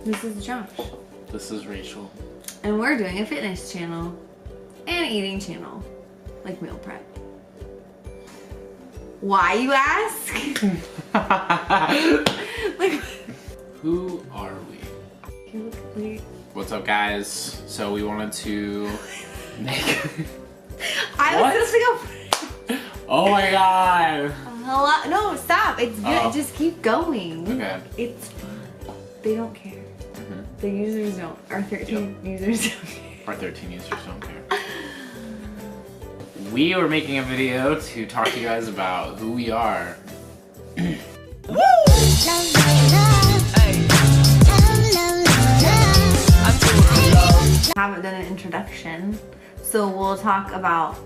This is Josh. This is Rachel. And we're doing a fitness channel and eating channel, like meal prep. Why, you ask? Like, who are we? What's up, guys? So we wanted to make... I What? was supposed to go. Oh my god! Hello? No, stop. It's good. Oh. Just keep going. Okay. It's fun. They don't care. The users don't. Our 13 users don't care. Our 13 users don't care. We were making a video to talk to you guys about who we are. Haven't done an introduction, so we'll talk about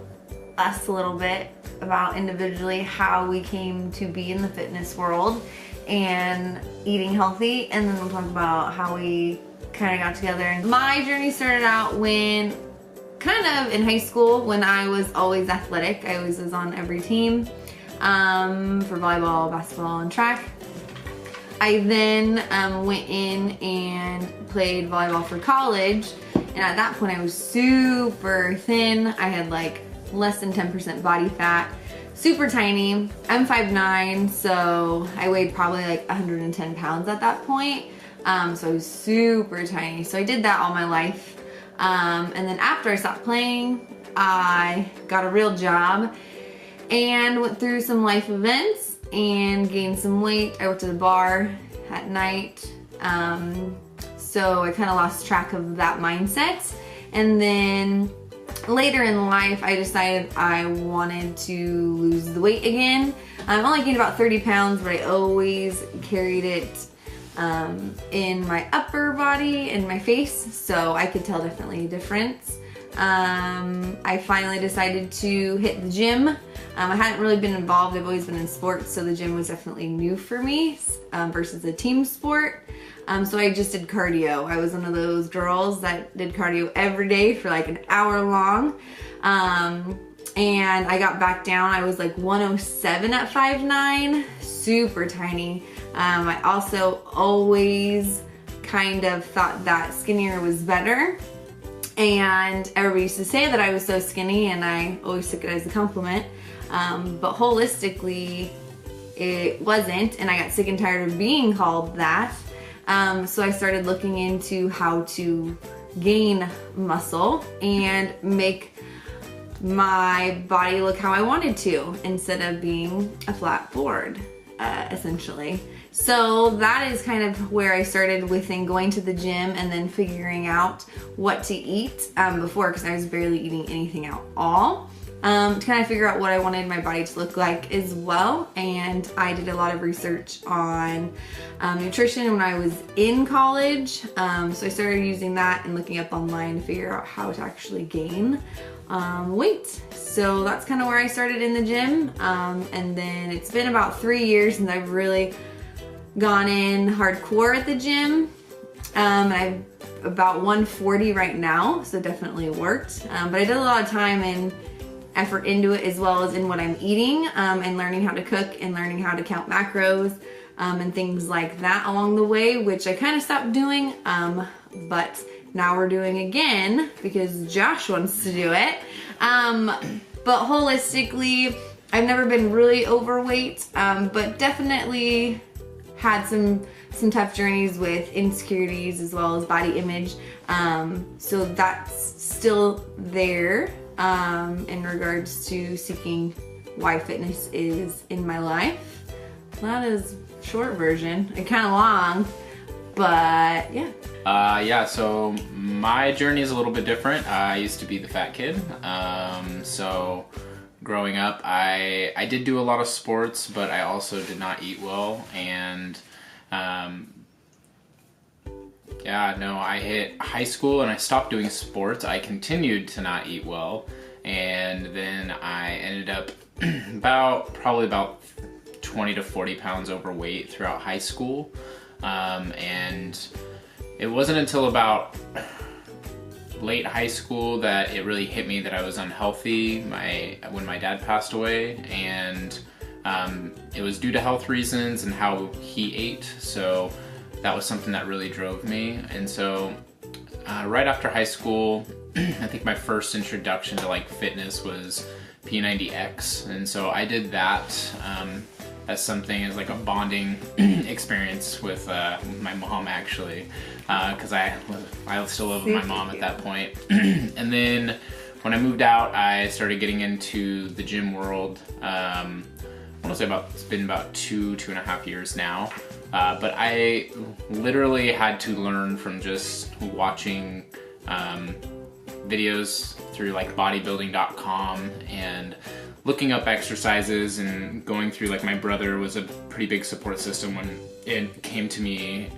us a little bit, about individually how we came to be in the fitness world and eating healthy, and then we'll talk about how we kind of got together. My journey started out when kind of in high school, when I was always athletic. I always was on every team for volleyball, basketball, and track. I then went in and played volleyball for college, and at that point I was super thin. I had like less than 10% body fat, super tiny. I'm 5'9", so I weighed probably like 110 pounds at that point. So I was super tiny. So I did that all my life. And then after I stopped playing, I got a real job and went through some life events and gained some weight. I worked at a bar at night. So I kind of lost track of that mindset. And then later in life, I decided I wanted to lose the weight again. I've only gained about 30 pounds, but I always carried it in my upper body and my face, so I could tell definitely a difference. I finally decided to hit the gym. I hadn't really been involved. I've always been in sports, so the gym was definitely new for me versus a team sport. So I just did cardio. I was one of those girls that did cardio every day for like an hour long. And I got back down. I was like 107 at 5'9", super tiny. I also always kind of thought that skinnier was better. And everybody used to say that I was so skinny, and I always took it as a compliment. But holistically, it wasn't, and I got sick and tired of being called that. So I started looking into how to gain muscle and make my body look how I wanted to, instead of being a flat board, essentially. So that is kind of where I started within going to the gym and then figuring out what to eat before, because I was barely eating anything at all. To kind of figure out what I wanted my body to look like as well. And I did a lot of research on nutrition when I was in college. So I started using that and looking up online to figure out how to actually gain weight. So that's kind of where I started in the gym. And then it's been about 3 years since I've really gone in hardcore at the gym. I'm about 140 right now, so definitely worked. But I did a lot of time and effort into it, as well as in what I'm eating, and learning how to cook and learning how to count macros and things like that along the way, which I kind of stopped doing, but now we're doing again because Josh wants to do it. But holistically, I've never been really overweight, but definitely had some tough journeys with insecurities as well as body image. So that's still there in regards to seeking why fitness is in my life. That is short version, and kind of long, but yeah. Yeah, so my journey is a little bit different. I used to be the fat kid. So growing up, I did do a lot of sports, but I also did not eat well. And yeah, no, I hit high school and I stopped doing sports. I continued to not eat well. And then I ended up probably about 20 to 40 pounds overweight throughout high school. And it wasn't until about late high school that it really hit me that I was unhealthy when my dad passed away, and it was due to health reasons and how he ate. So that was something that really drove me. And so right after high school, I think my first introduction to like fitness was P90X, and so I did that as something, as like a bonding experience with my mom, actually, because I still live with my mom at that point. And then when I moved out, I started getting into the gym world. I want to say it's been about 2.5 years now. But I literally had to learn from just watching videos through like bodybuilding.com and looking up exercises and going through, like, my brother was a pretty big support system when it came to me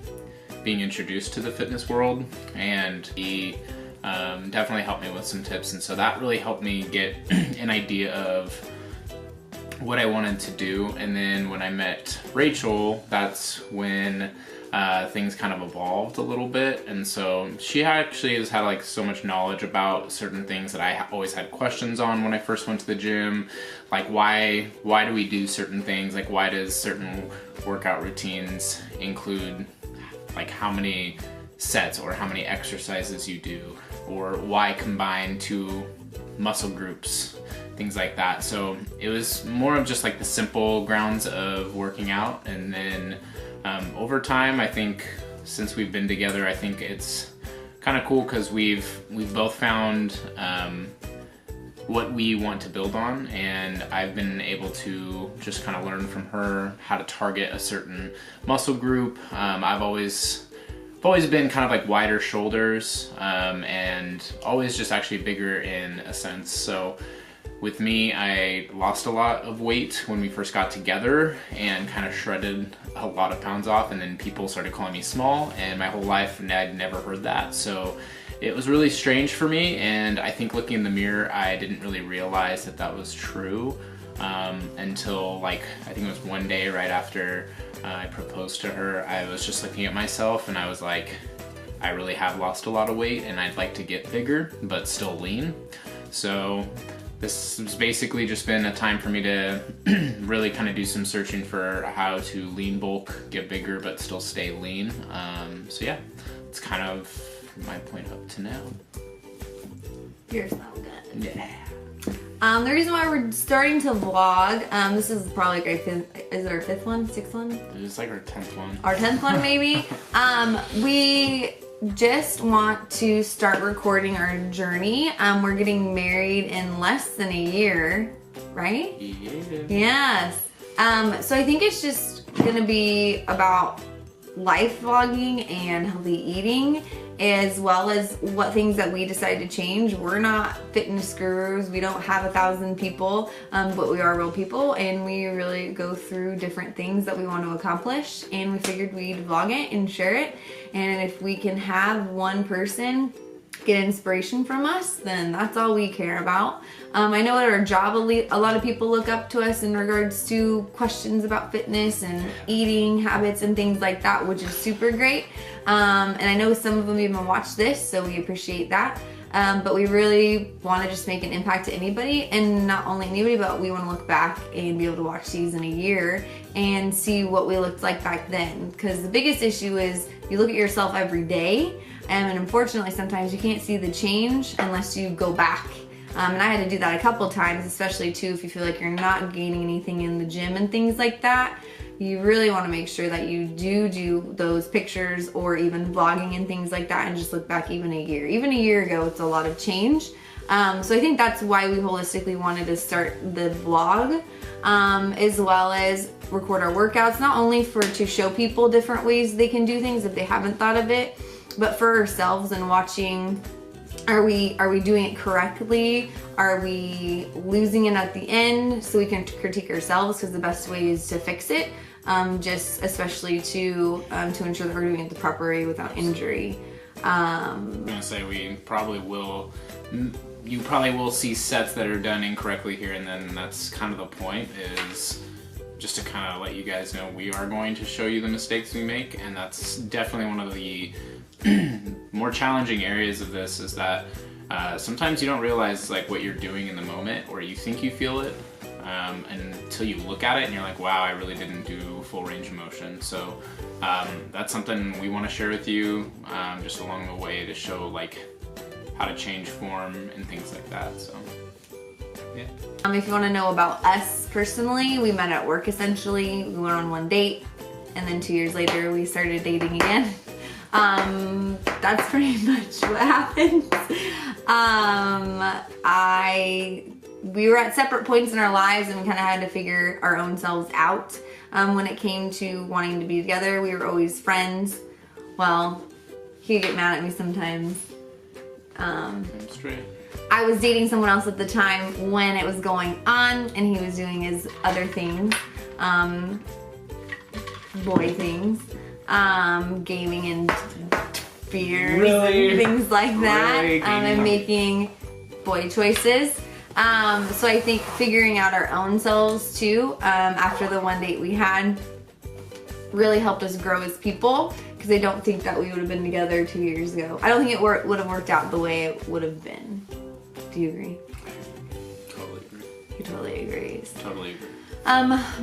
being introduced to the fitness world, and he definitely helped me with some tips, and so that really helped me get an idea of what I wanted to do. And then when I met Rachel, that's when things kind of evolved a little bit, and so she actually has had like so much knowledge about certain things that I always had questions on when I first went to the gym, like why do we do certain things, like why does certain workout routines include like how many sets or how many exercises you do, or why combine two muscle groups, things like that. So it was more of just like the simple grounds of working out, and then over time, I think since we've been together, I think it's kind of cool because we've both found what we want to build on, and I've been able to just kind of learn from her how to target a certain muscle group. I've always been kind of like wider shoulders, and always just actually bigger in a sense. So with me, I lost a lot of weight when we first got together and kind of shredded a lot of pounds off, and then people started calling me small, and my whole life I'd never heard that. So it was really strange for me, and I think looking in the mirror, I didn't really realize that that was true until, like, I think it was one day right after I proposed to her. I was just looking at myself and I was like, I really have lost a lot of weight and I'd like to get bigger but still lean. So this has basically just been a time for me to really kind of do some searching for how to lean bulk, get bigger, but still stay lean. So yeah, it's kind of my point up to now. You're so good. Yeah. The reason why we're starting to vlog, this is probably like is it our 5th one, 6th one? It's like our 10th one. Our 10th one maybe. We just want to start recording our journey. We're getting married in less than a year, right? Yeah. Yes. So I think it's just gonna be about life vlogging and healthy eating, as well as what things that we decide to change. We're not fitness gurus. We don't have 1,000 people, but we are real people, and we really go through different things that we want to accomplish, and we figured we'd vlog it and share it. And if we can have one person get inspiration from us, then that's all we care about. I know at our job, a lot of people look up to us in regards to questions about fitness and eating habits and things like that, which is super great. And I know some of them even watch this, so we appreciate that. But we really want to just make an impact to anybody, and not only anybody, but we want to look back and be able to watch these in a year and see what we looked like back then. Because the biggest issue is you look at yourself every day, and unfortunately sometimes you can't see the change unless you go back. And I had to do that a couple times, especially too if you feel like you're not gaining anything in the gym and things like that. You really want to make sure that you do those pictures or even vlogging and things like that, and just look back even a year. Even a year ago, it's a lot of change. So I think that's why we holistically wanted to start the vlog, as well as record our workouts, not only to show people different ways they can do things if they haven't thought of it, but for ourselves and watching, are we doing it correctly? Are we losing it at the end? So we can critique ourselves, because the best way is to fix it, just especially to ensure that we're doing it the proper way without injury. I'm gonna say you probably will see sets that are done incorrectly here, and then that's kind of the point, is just to kind of let you guys know we are going to show you the mistakes we make, and that's definitely one of the more challenging areas of this, is that sometimes you don't realize like what you're doing in the moment, or you think you feel it, until you look at it and you're like, wow, I really didn't do full range of motion. So that's something we want to share with you just along the way to show like how to change form and things like that. So yeah. If you want to know about us personally, we met at work essentially. We went on one date, and then 2 years later we started dating again. That's pretty much what happened. We were at separate points in our lives, and we kind of had to figure our own selves out. When it came to wanting to be together, we were always friends. Well, he'd get mad at me sometimes. Straight. I was dating someone else at the time when it was going on, and he was doing his other things, boy things, gaming and beers and things like that, Really? and making boy choices. So I think figuring out our own selves too, after the one date we had, really helped us grow as people, because I don't think that we would have been together 2 years ago. I don't think it would have worked out the way it would have been. Do you agree? Totally agree. He totally agrees. Totally agree.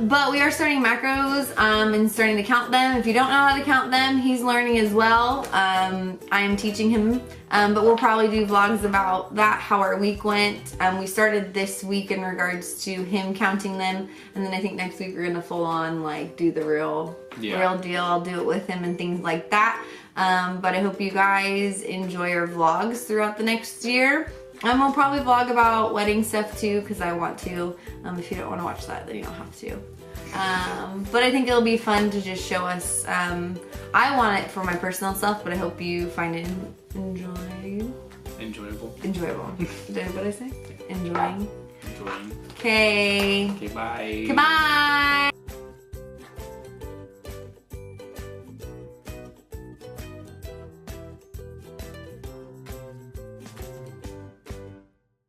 But we are starting macros and starting to count them. If you don't know how to count them, he's learning as well. I am teaching him, but we'll probably do vlogs about that, how our week went. We started this week in regards to him counting them, and then I think next week we're gonna full on like do the real deal. I'll do it with him and things like that. But I hope you guys enjoy our vlogs throughout the next year. We'll probably vlog about wedding stuff too, because I want to. If you don't want to watch that, then you don't have to. But I think it'll be fun to just show us. I want it for my personal self, but I hope you find it enjoyable. Enjoyable. Did what I say? Enjoying. Enjoying. Okay. Okay, bye. Goodbye.